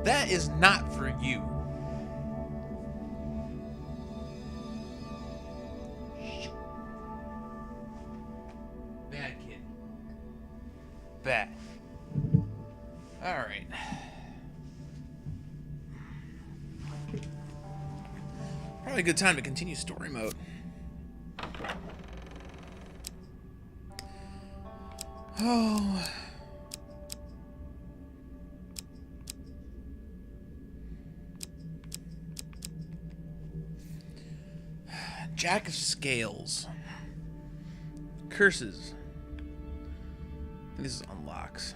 That is not for you. Bad kid. Bad. Alright. Probably a good time to continue story mode. Oh. Jack of Scales. Curses. This is unlocks.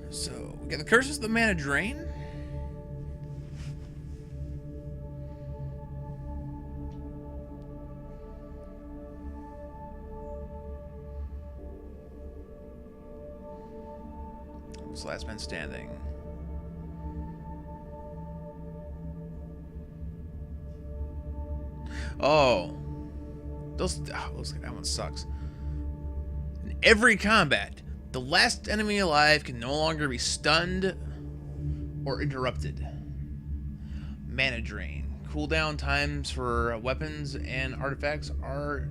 So, we got the Curses of the Mana Drain. Last man standing. Oh. Looks like that one sucks. In every combat, the last enemy alive can no longer be stunned or interrupted. Mana drain. Cooldown times for weapons and artifacts are...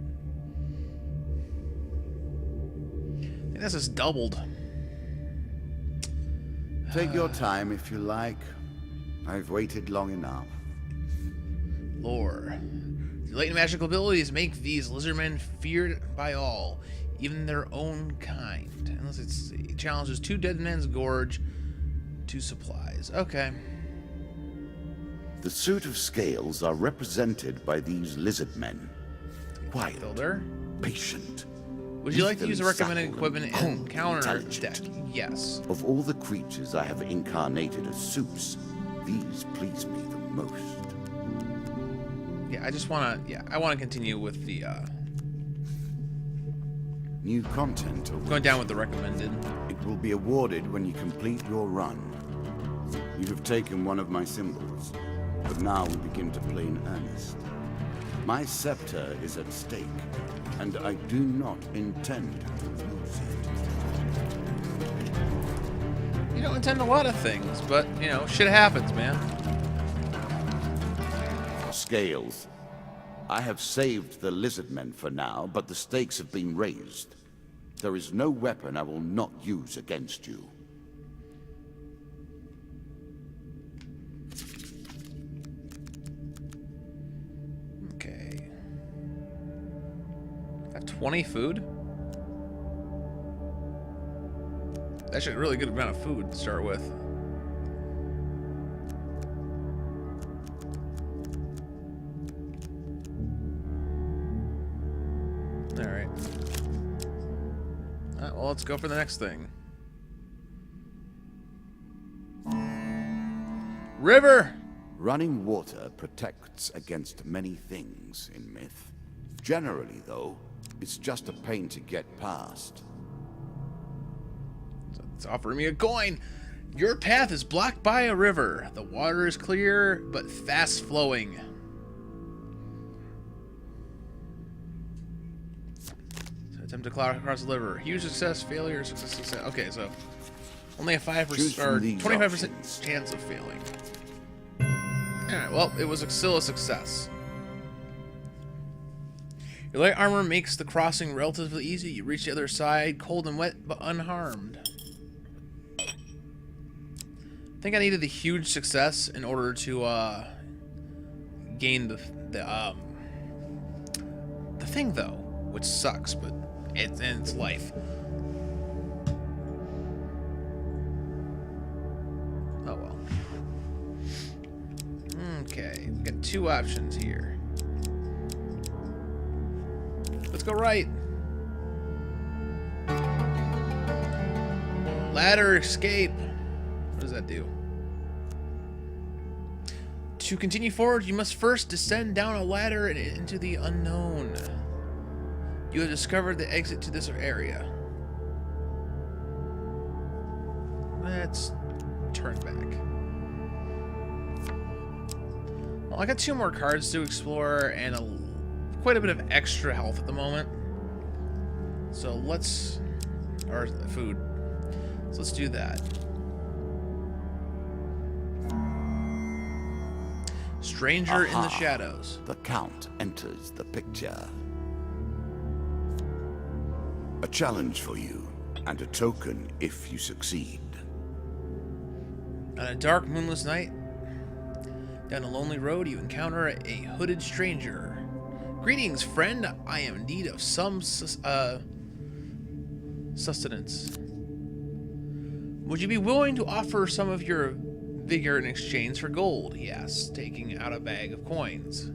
I think that's just doubled. Take your time if you like. I've waited long enough. Lore. The latent magical abilities make these lizardmen feared by all, even their own kind. Unless it challenges 2 Dead Men's Gorge, 2 supplies. Okay. The suit of scales are represented by these lizard men. Quiet, Builder. patient. Would you like to use the recommended subtle, equipment and cold, counter deck? intelligent. Yes. Of all the creatures I have incarnated as suits, these please me the most. Yeah, I just want to... Yeah, I want to continue with the... New content awaits. Going down with the recommended. It will be awarded when you complete your run. You have taken one of my symbols, but now we begin to play in earnest. My scepter is at stake, and I do not intend to lose it. You don't intend a lot of things, but, you know, shit happens, man. Scales. I have saved the lizard men for now, but the stakes have been raised. There is no weapon I will not use against you. Okay. Got 20 food? That's actually a really good amount of food to start with. Alright. Alright, well, let's go for the next thing. River! Running water protects against many things in myth. Generally, though, it's just a pain to get past. It's offering me a coin. Your path is blocked by a river. The water is clear, but fast flowing. So attempt to cross the river. Huge success, failure, success. Okay, so only a 5% or 25% chance of failing. Alright, well, it was still a success. Your light armor makes the crossing relatively easy. You reach the other side, cold and wet, but unharmed. I think I needed the huge success in order to gain the thing, though, which sucks, but it's life. Oh well. Okay, we got 2 options here. Let's go right. Ladder escape. What does that do? To continue forward, you must first descend down a ladder and into the unknown. You have discovered the exit to this area. Let's turn back. Well, I got 2 more cards to explore and quite a bit of extra health at the moment. So let's... or food. So let's do that. Stranger in the Aha. shadows. The Count enters the picture. A challenge for you, and a token if you succeed. On a dark, moonless night, down a lonely road, you encounter a hooded stranger. Greetings, friend. I am in need of some sustenance. Would you be willing to offer some of your vigor in exchange for gold? He asks, taking out a bag of coins.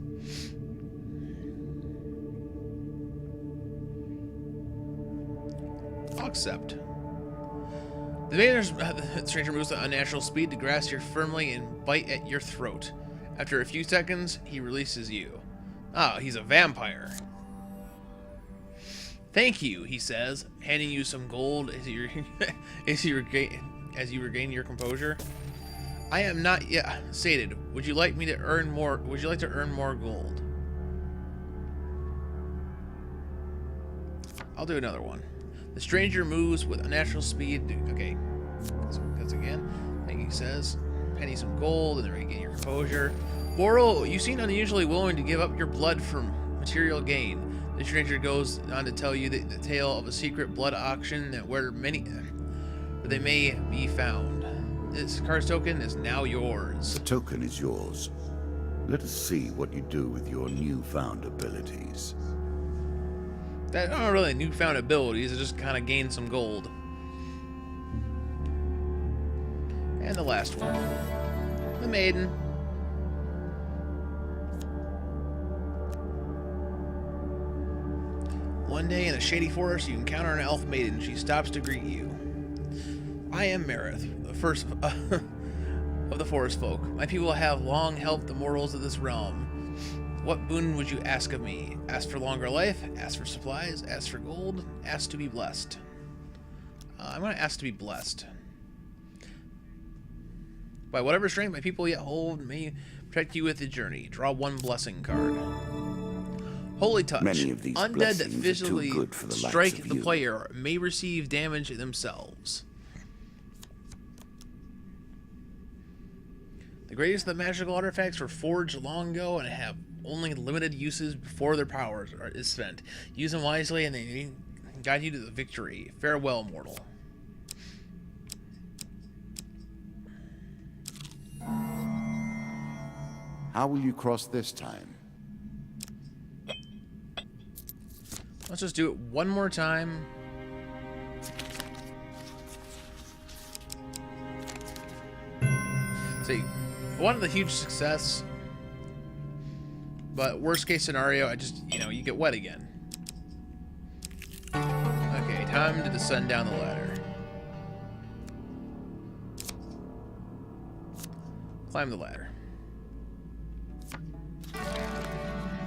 I'll accept. The stranger moves at unnatural speed to grasp you firmly and bite at your throat. After a few seconds, he releases you. Ah, he's a vampire. Thank you, he says, handing you some gold as you regain your composure. I am not yet sated. Would you like to earn more gold? I'll do another one. The stranger moves with unnatural speed. Okay, that's again. Thank you, he says, handing some gold and then regain your composure. Boral, you seem unusually willing to give up your blood for material gain. The stranger goes on to tell you the tale of a secret blood auction where they may be found. This card's token is now yours. The token is yours. Let us see what you do with your newfound abilities. That aren't really newfound abilities, it just kind of gained some gold. And the last one. The maiden. One day in a shady forest, you encounter an elf maiden. She stops to greet you. I am Marith, the first of the forest folk. My people have long helped the mortals of this realm. What boon would you ask of me? Ask for longer life? Ask for supplies? Ask for gold? Ask to be blessed? I'm going to ask to be blessed. By whatever strength my people yet hold may protect you with the journey. Draw one blessing card. Holy Touch. Many of these Undead that blessings are too physically good for the likes strike of the you. player may receive damage themselves. The greatest of the magical artifacts were forged long ago and have only limited uses before their power is spent. Use them wisely and they may guide you to the victory. Farewell, mortal. How will you cross this time? Let's just do it one more time. See, I wanted the huge success, but worst case scenario, you get wet again. Okay, time to descend down the ladder. Climb the ladder.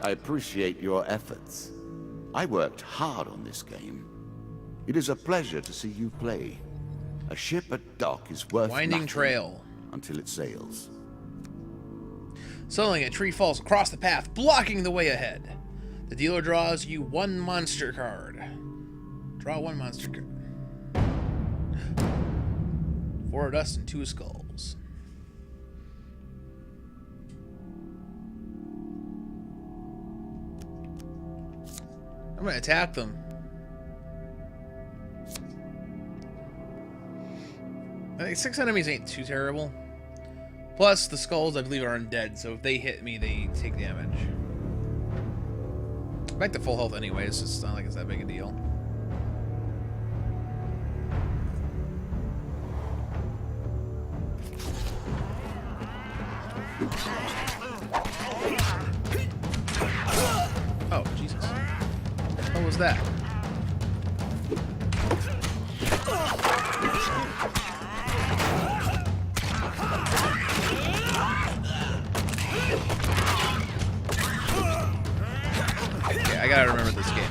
I appreciate your efforts. I worked hard on this game. It is a pleasure to see you play. A ship at dock is worth Winding nothing trail. until it sails. Suddenly, a tree falls across the path, blocking the way ahead. The dealer draws you one monster card. Draw one monster card. 4 dust and 2 skulls. I'm gonna attack them. I think 6 enemies ain't too terrible. Plus, the skulls, I believe, are undead, so if they hit me, they take damage. I'm back to full health anyways, so it's not like it's that big a deal. Oh, Jesus. What was that? Okay, I gotta remember this game.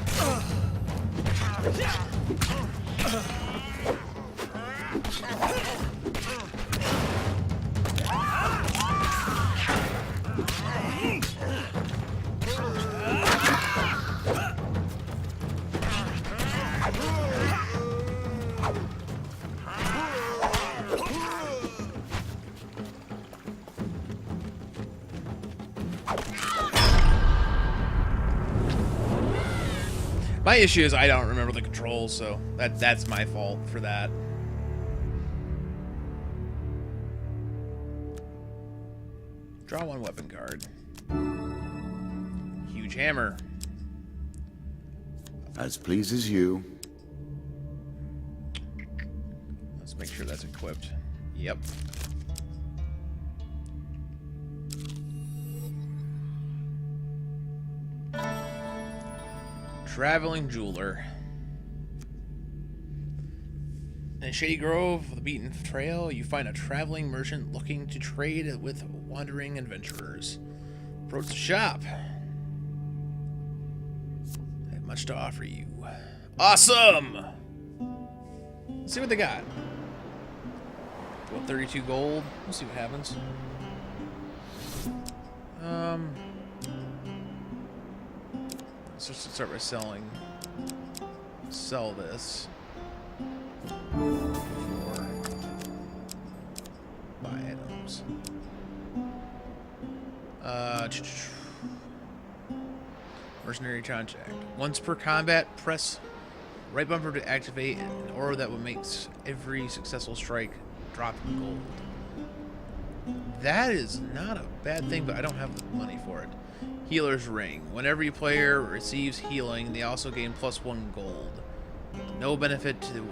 My issue is I don't remember the controls, so that's my fault for that. Draw one weapon card. Huge hammer. As pleases you. Let's make sure that's equipped. Yep. Traveling jeweler. In Shady Grove, the beaten trail, you find a traveling merchant looking to trade with wandering adventurers. Approach the shop. I have much to offer you. Awesome! Let's see what they got. What, 32 gold? We'll see what happens. Let's just start by selling. Sell this. For buy items. Mercenary contact. Once per combat, press right bumper to activate an aura that will make every successful strike drop gold. That is not a bad thing, but I don't have the money for it. Healer's Ring. Whenever your player receives healing, they also gain +1 gold. No benefit to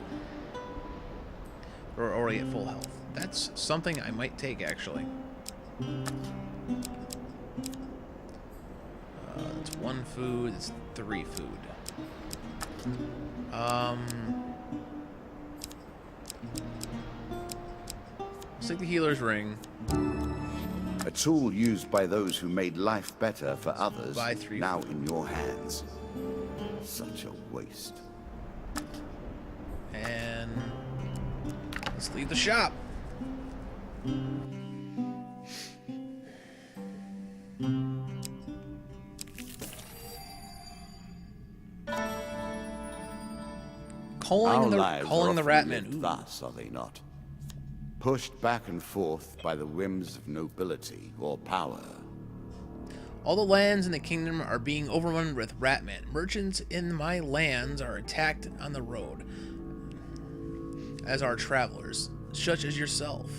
or already at full health. That's something I might take, actually. It's 1 food. It's 3 food. Let's take the Healer's Ring. A tool used by those who made life better for others, Buy 3 now food. in your hands. Such a waste. And let's leave the shop. Our lives Calling the are often Ratman. lived Ooh. thus, are they not? Pushed back and forth by the whims of nobility or power. All the lands in the kingdom are being overrun with Ratmen. Merchants in my lands are attacked on the road, as are travelers, such as yourself.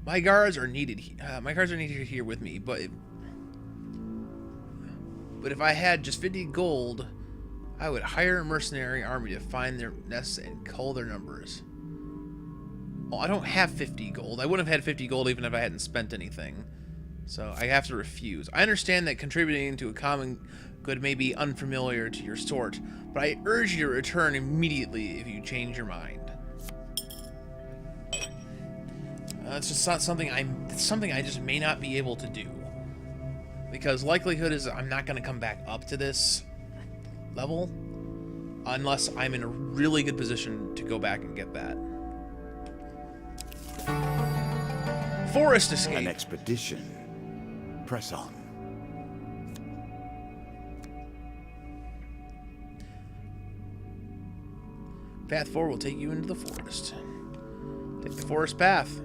My guards are needed. Here with me, but if I had just 50 gold, I would hire a mercenary army to find their nests and cull their numbers. Well, I don't have 50 gold. I wouldn't have had 50 gold even if I hadn't spent anything. So I have to refuse. I understand that contributing to a common good may be unfamiliar to your sort, but I urge you to return immediately if you change your mind. It's just not something it's something I just may not be able to do. Because likelihood is I'm not going to come back up to this level unless I'm in a really good position to go back and get that. Forest escape. An expedition. Press on. Path 4 will take you into the forest. Take the forest path.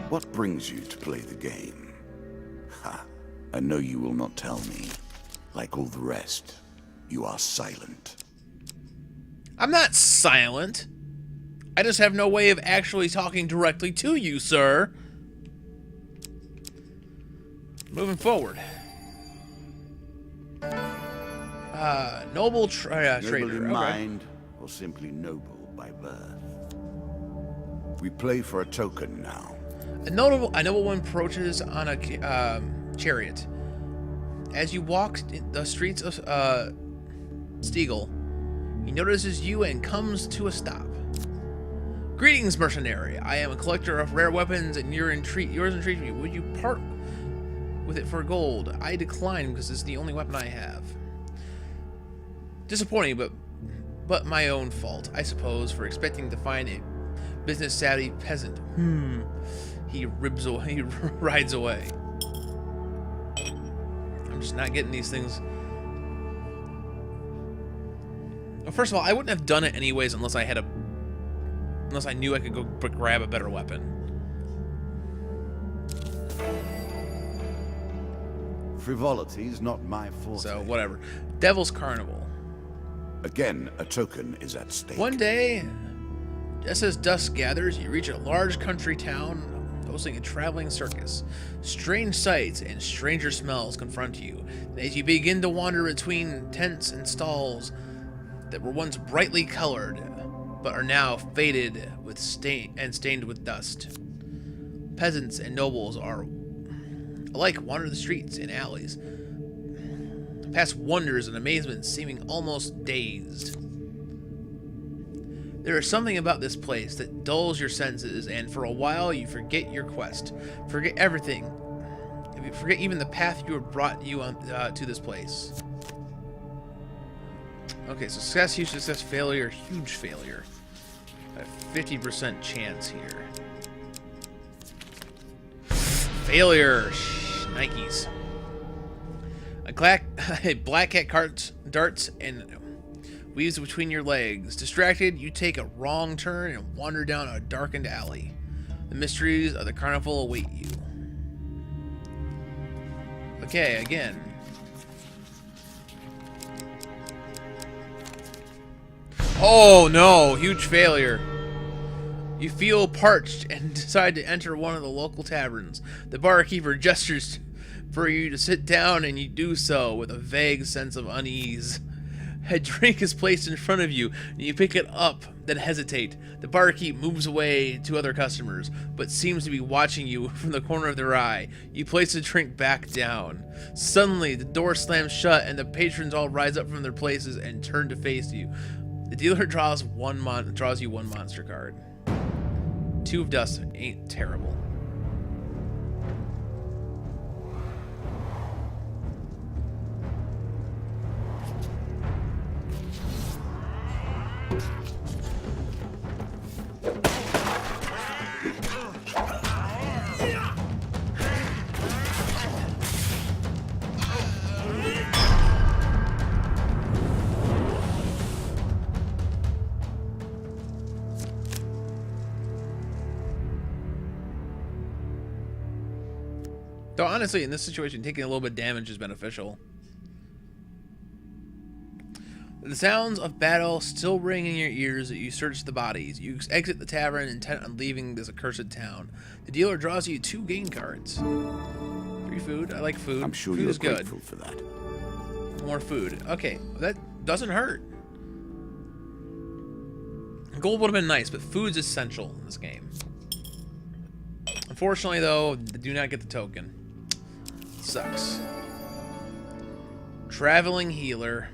What brings you to play the game? Ha! I know you will not tell me. Like all the rest, you are silent. I'm not silent. I just have no way of actually talking directly to you, sir. Moving forward. Noble trader. Noble in Okay. mind, or simply noble by birth. We play for a token now. A noble one approaches on a chariot. As you walk the streets of Stiegel, he notices you and comes to a stop. Greetings, mercenary. I am a collector of rare weapons, and yours intrigues me. Would you part with it for gold? I decline because it's the only weapon I have. Disappointing, but my own fault, I suppose, for expecting to find a business-savvy peasant. He rides away. I'm just not getting these things. Well, first of all, I wouldn't have done it anyways unless I knew I could go grab a better weapon. Frivolity's not my forte. So, whatever. Devil's Carnival. Again, a token is at stake. One day, just as dusk gathers, you reach a large country town hosting a traveling circus. Strange sights and stranger smells confront you. And as you begin to wander between tents and stalls that were once brightly colored, but are now faded with stained with dust. Peasants and nobles are alike wander the streets and alleys, past wonders and amazement, seeming almost dazed. There is something about this place that dulls your senses, and for a while you forget your quest, forget everything. You forget even the path you were brought you on, to this place. Okay, so success, huge success, failure, huge failure. A 50% chance here. Failure. Nikes. A black cat darts and weaves between your legs. Distracted, you take a wrong turn and wander down a darkened alley. The mysteries of the carnival await you. Okay, again. Oh no, huge failure. You feel parched and decide to enter one of the local taverns. The barkeeper gestures for you to sit down, and you do so with a vague sense of unease. A drink is placed in front of you, and you pick it up, then hesitate. The barkeep moves away to other customers, but seems to be watching you from the corner of their eye. You place the drink back down. Suddenly, the door slams shut, and the patrons all rise up from their places and turn to face you. The dealer draws you one monster card. 2 of dust ain't terrible. Though honestly, in this situation, taking a little bit of damage is beneficial. The sounds of battle still ring in your ears as you search the bodies. You exit the tavern intent on leaving this accursed town. The dealer draws you 2 gain cards. 3 food. I like food. I'm sure food you're is good. grateful for that. More food. Okay, that doesn't hurt. Gold would have been nice, but food's essential in this game. Unfortunately, though, I do not get the token. Sucks. Traveling healer.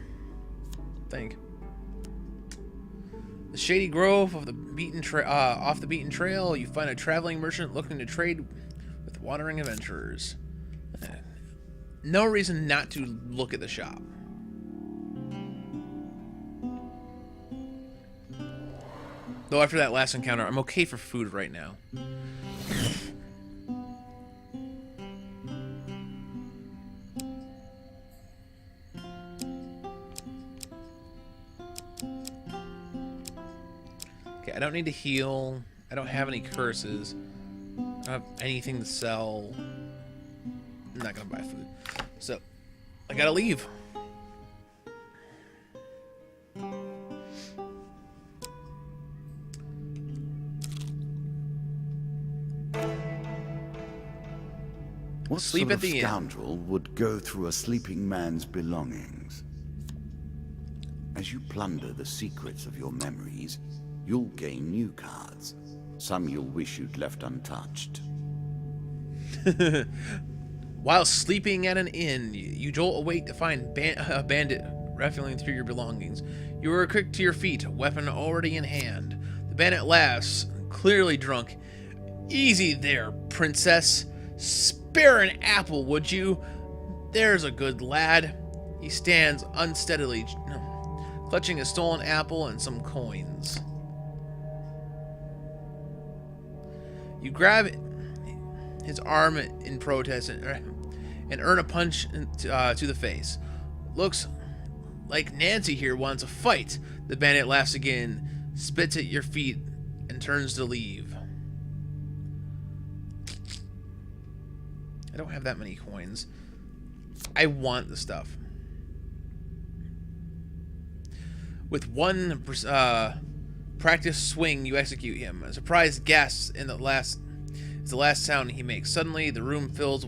Think. The shady grove of the off the beaten trail, you find a traveling merchant looking to trade with wandering adventurers. No reason not to look at the shop. Though after that last encounter, I'm okay for food right now. Okay, I don't need to heal. I don't have any curses. I don't have anything to sell. I'm not gonna buy food. So, I gotta leave. What Sleep sort at of the inn. scoundrel would go through a sleeping man's belongings? As you plunder the secrets of your memories, you'll gain new cards. Some you'll wish you'd left untouched. While sleeping at an inn, you jolt awake to find a bandit raffling through your belongings. You are quick to your feet, weapon already in hand. The bandit laughs, clearly drunk. Easy there, princess. Spare an apple, would you? There's a good lad. He stands unsteadily, clutching a stolen apple and some coins. You grab his arm in protest and earn a punch to the face. Looks like Nancy here wants a fight. The bandit laughs again, spits at your feet, and turns to leave. I don't have that many coins. I want the stuff. With one practice swing, you execute him. A surprised gasp is the last sound he makes. Suddenly, the room fills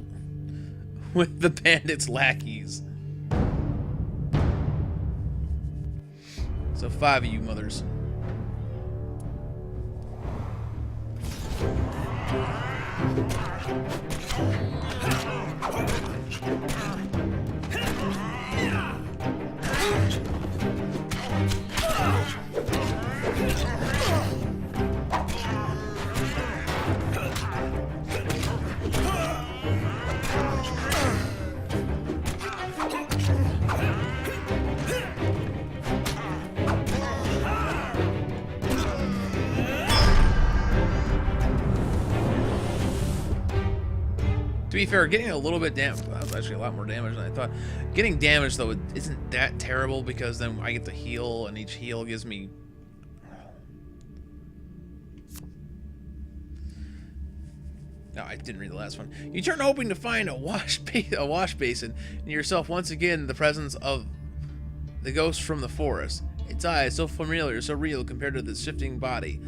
with the bandits' lackeys. So 5 of you mothers. To be fair, getting a little bit damaged, that was actually a lot more damage than I thought. Getting damaged, though, isn't that terrible because then I get to heal, and each heal gives me... No, I didn't read the last one. You turn hoping to find a wash basin and yourself once again in the presence of the ghost from the forest. Its eyes, so familiar, so real compared to the shifting body,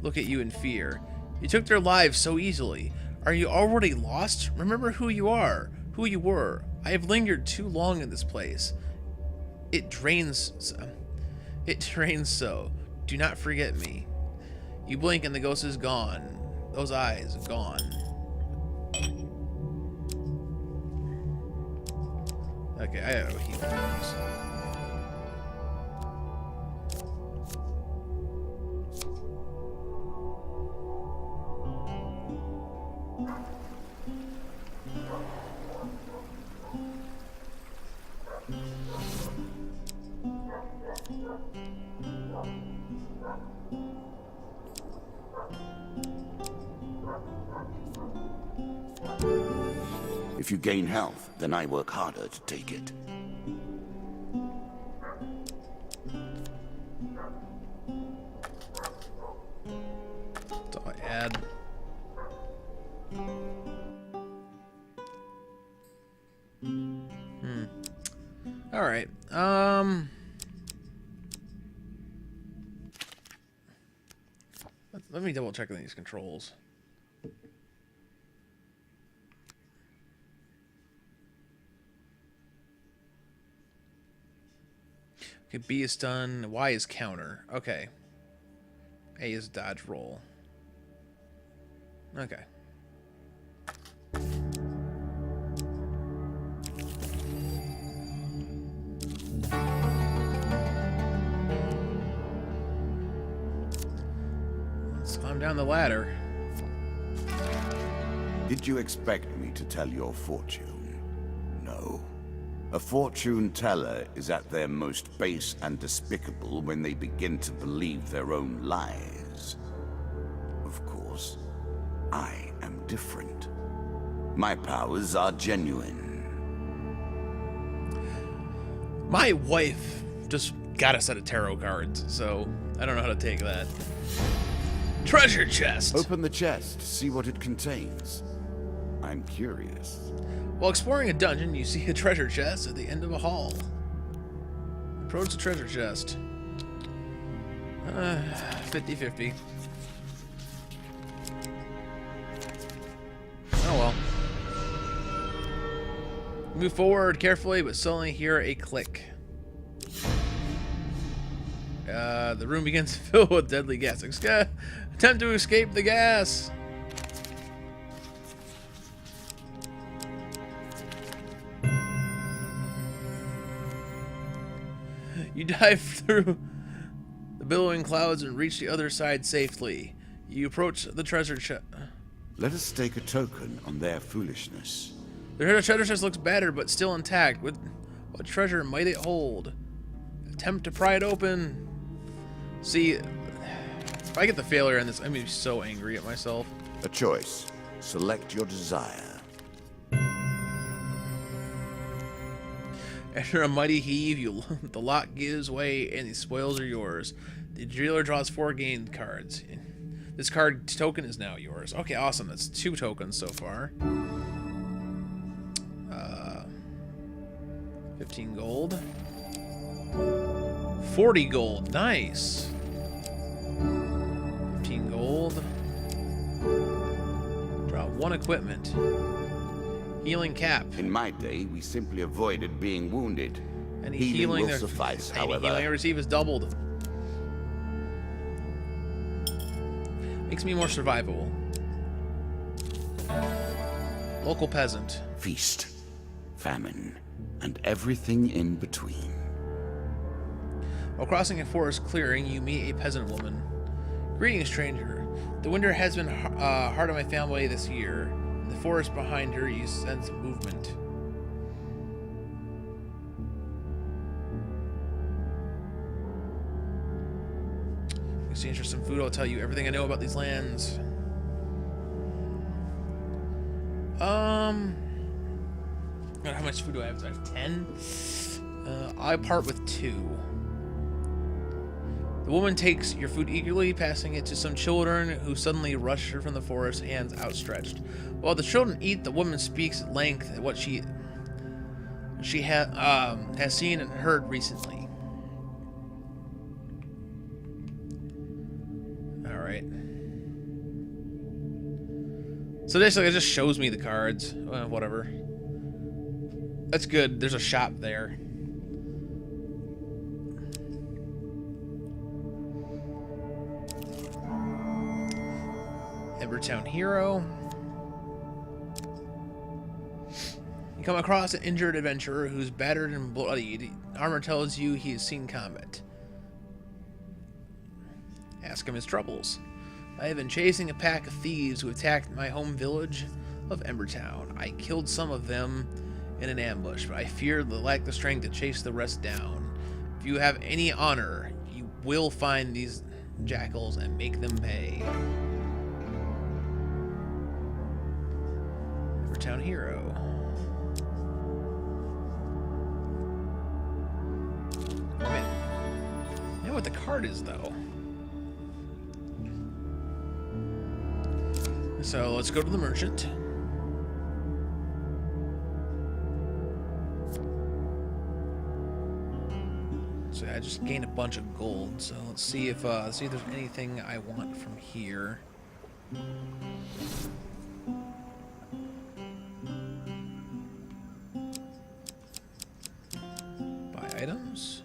look at you in fear. You took their lives so easily. Are you already lost? Remember who you are, who you were. I have lingered too long in this place. It drains so. Do not forget me. You blink and the ghost is gone. Those eyes, gone. Okay, I gotta heal things. If you gain health, then I work harder to take it. So I add. All right. Let me double check on these controls. Okay, B is stun, Y is counter. Okay. A is dodge roll. Okay. Let's climb down the ladder. Did you expect me to tell your fortune? No. A fortune teller is at their most base and despicable when they begin to believe their own lies. Of course, I am different. My powers are genuine. My wife just got a set of tarot cards, so I don't know how to take that. Treasure chest! Open the chest, see what it contains. I'm curious. While exploring a dungeon, you see a treasure chest at the end of a hall. Approach the treasure chest. 50-50. Oh well. Move forward carefully, but suddenly hear a click. The room begins to fill with deadly gas. Attempt to escape the gas. You dive through the billowing clouds and reach the other side safely. You approach the treasure chest. Let us stake a token on their foolishness. The treasure chest looks battered but still intact. What treasure might it hold? Attempt to pry it open. See, if I get the failure on this, I'm gonna be so angry at myself. A choice. Select your desire. After a mighty heave, the lock gives way and the spoils are yours. The dealer draws 4 game cards. This card token is now yours. Okay, awesome. That's 2 tokens so far. 15 gold. 40 gold. Nice. 15 gold. Draw 1 equipment. Healing cap. In my day, we simply avoided being wounded. Any Healing will there- suffice, any however. healing I receive is doubled. Makes me more survivable. Local peasant. Feast, famine, and everything in between. While crossing a forest clearing, you meet a peasant woman. Greetings, stranger. The winter has been hard on my family this year. In the forest behind her, you sense movement. Exchange for some food, I'll tell you everything I know about these lands. How much food do I have? I have 10? I part with 2. The woman takes your food eagerly, passing it to some children who suddenly rush her from the forest, hands outstretched. While the children eat, the woman speaks at length at what she has seen and heard recently. All right. So basically, it just shows me the cards. Whatever. That's good. There's a shop there. Embertown hero. You come across an injured adventurer who's battered and bloodied. Armor tells you he has seen combat. Ask him his troubles. I have been chasing a pack of thieves who attacked my home village of Embertown. I killed some of them in an ambush, but I fear they lack the strength to chase the rest down. If you have any honor, you will find these jackals and make them pay. Embertown hero. Oh, man. You know what the card is, though. So let's go to the merchant. So I just gained a bunch of gold. So let's see if there's anything I want from here. Buy items.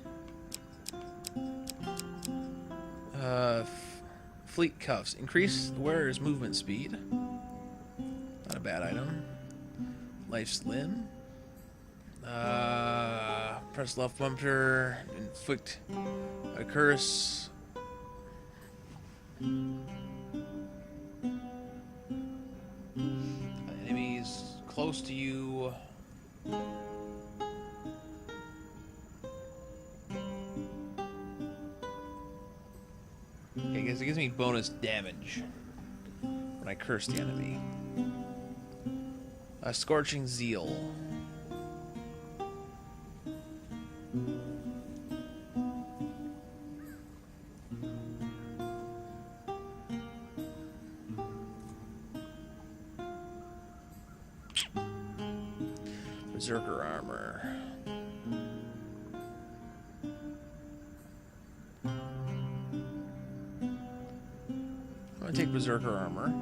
Fleet cuffs. Increase the wearer's movement speed. Not a bad item. Life's limb. Press left bumper. Inflict a curse. Enemies close to you. Okay, guys, it gives me bonus damage when I curse the enemy. A scorching zeal. Berserker armor. I'm gonna take Berserker armor.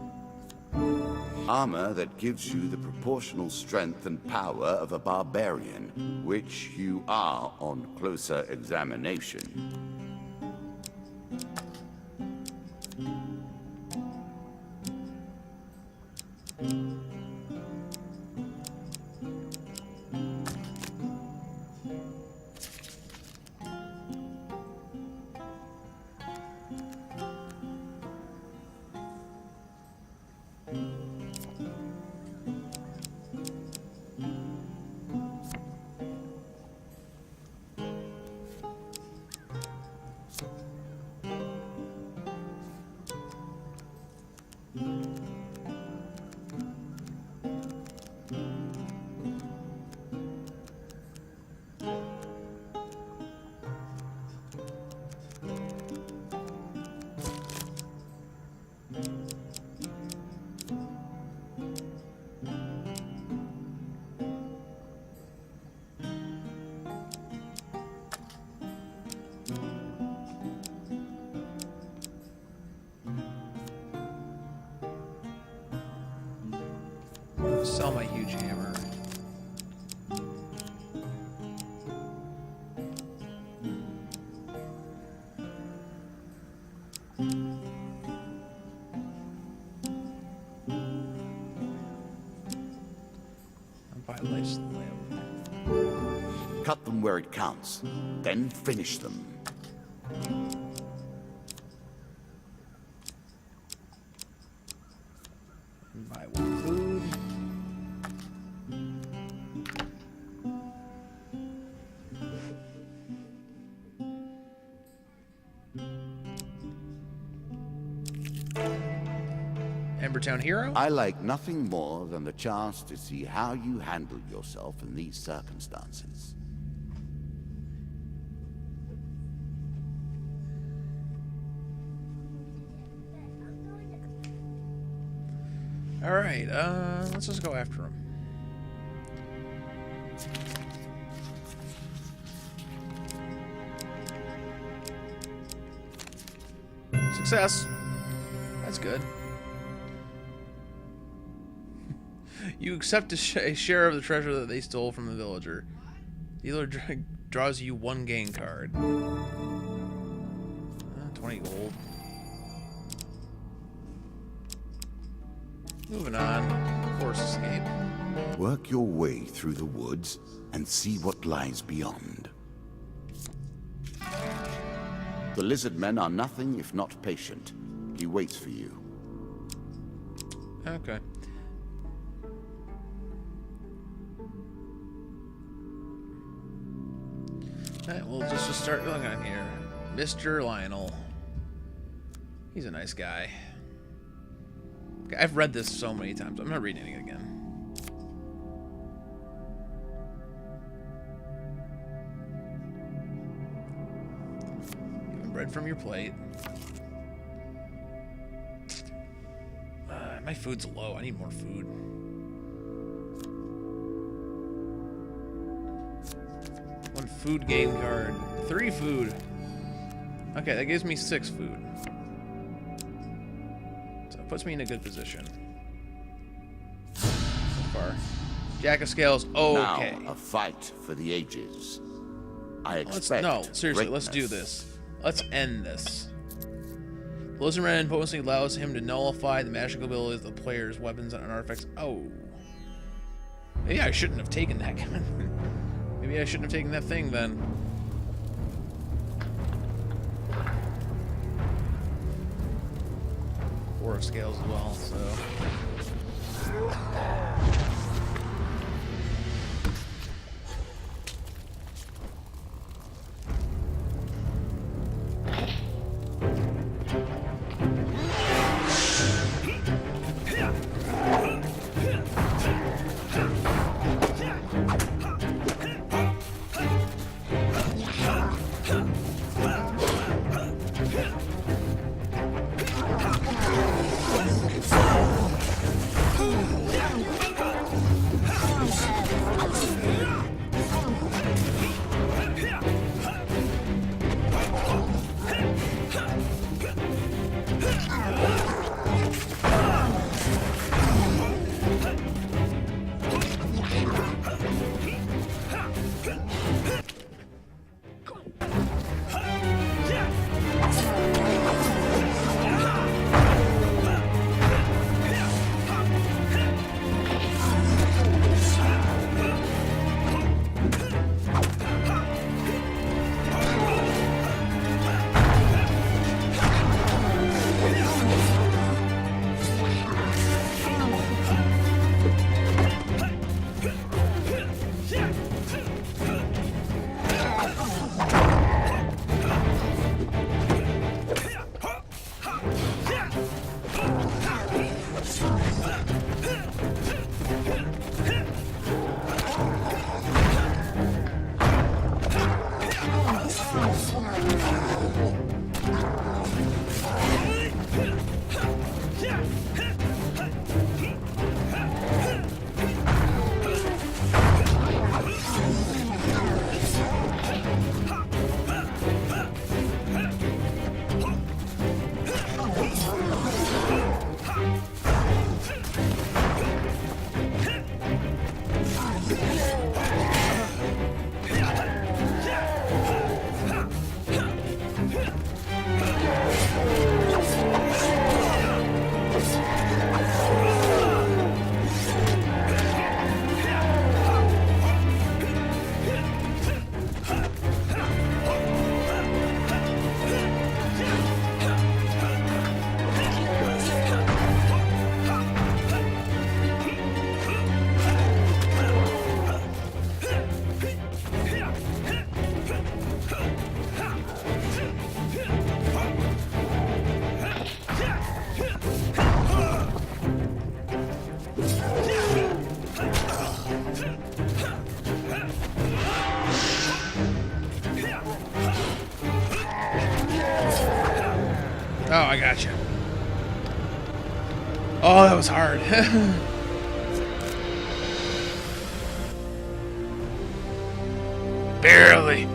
Armor that gives you the proportional strength and power of a barbarian, which you are on closer examination. Slim. Cut them where it counts, then finish them. Buy one food. Embertown Hero? I like nothing more than the chance to see how you handle yourself in these circumstances. Alright, let's just go after him. Success! That's good. You accept a share of the treasure that they stole from the villager. Dealer draws you 1 gain card. 20 gold. Moving on. Forced escape. Work your way through the woods and see what lies beyond. The lizard men are nothing if not patient. He waits for you. Okay. Alright, we'll just start going on here. Mr. Lionel. He's a nice guy. Okay, I've read this so many times. I'm not reading it again. Giving bread from your plate. My food's low. I need more food. One food gain card. 3 food. Okay, that gives me 6 food. So it puts me in a good position. So far. Jack of Scales, okay. Now, a fight for the ages. I Let's, expect no, seriously, let's do greatness. this. Let's end this. The Lizard Man potency allows him to nullify the magical abilities of the player's weapons and artifacts. Oh. Maybe I shouldn't have taken that gun. Maybe I shouldn't have taken that thing then. Four of Scales as well, so. Oh, I gotcha. Oh, that was hard. Barely.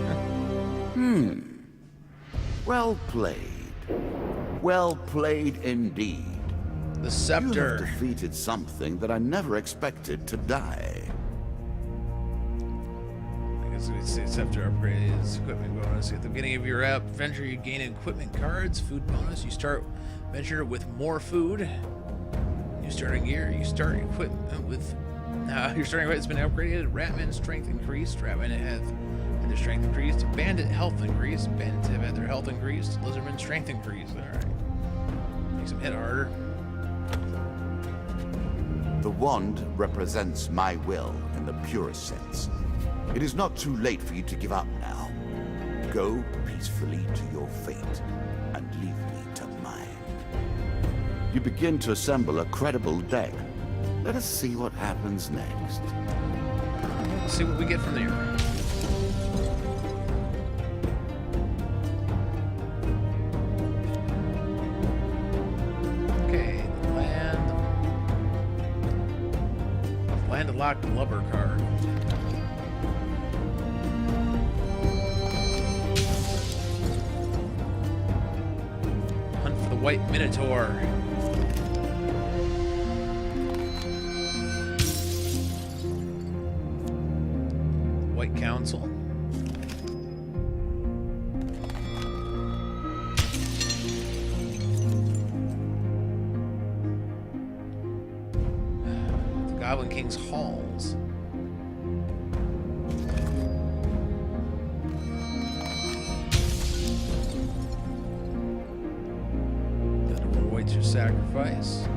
Well played. Well played indeed. The You have scepter. defeated something that I never expected to die. I guess we'd say scepter upgrades, equipment bonus. At the beginning of your adventure, you gain equipment cards, food bonus. You start adventure with more food. New starting gear. You start equipment with. Your starting equipment has been upgraded. Ratman strength increased. Ratman have had their strength increased. Bandit health increased. Bandits have had their health increased. Lizardman strength increased. All right. Makes them hit harder. The wand represents my will in the purest sense. It is not too late for you to give up now. Go peacefully to your fate and leave me to mine. You begin to assemble a credible deck. Let us see what happens next. Let's see what we get from there. Okay, land to lock blubber card. Hunt for the white minotaur. White council. The Goblin King's halls. That awaits your sacrifice.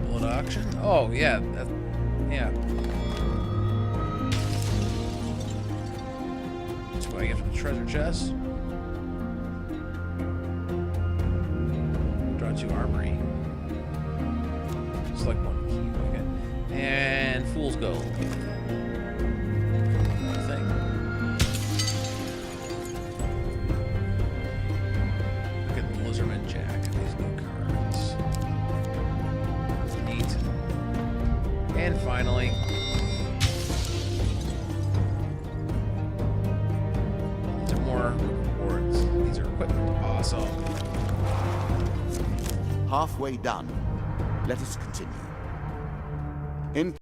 Blood auction. Oh yeah, yeah. That's what I get from the treasure chest. Draw 2 armory. Select 1 key. Okay. And Fool's Gold. Thing. Look at the Lizardman Jack. These new cards. Neat. And finally, these are more rewards. These are equipment. Awesome. Halfway done. Let us continue. In